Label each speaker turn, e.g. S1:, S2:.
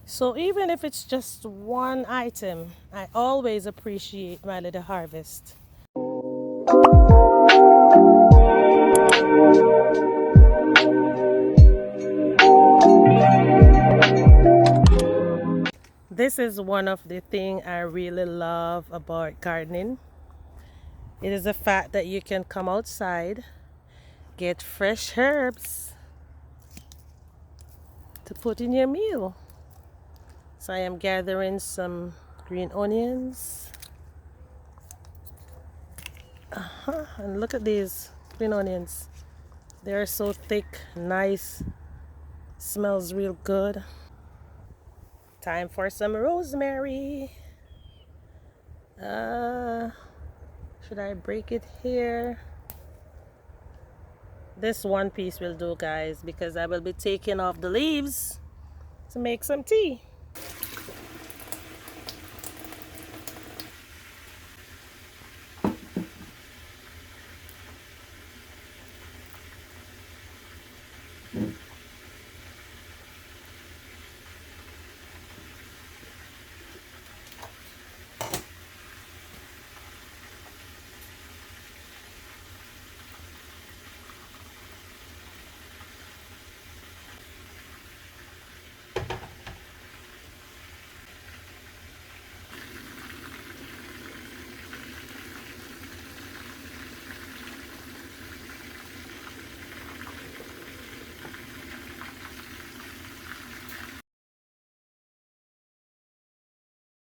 S1: So even if it's just one item, I always appreciate my little harvest. This is one of the things I really love about gardening. It is the fact that you can come outside, get fresh herbs to put in your meal. So I am gathering some green onions. And look at these green onions. They're so thick, nice, smells real good. Time for some rosemary. Uh, should I break it here? This one piece will do, guys, because I will be taking off the leaves to make some tea.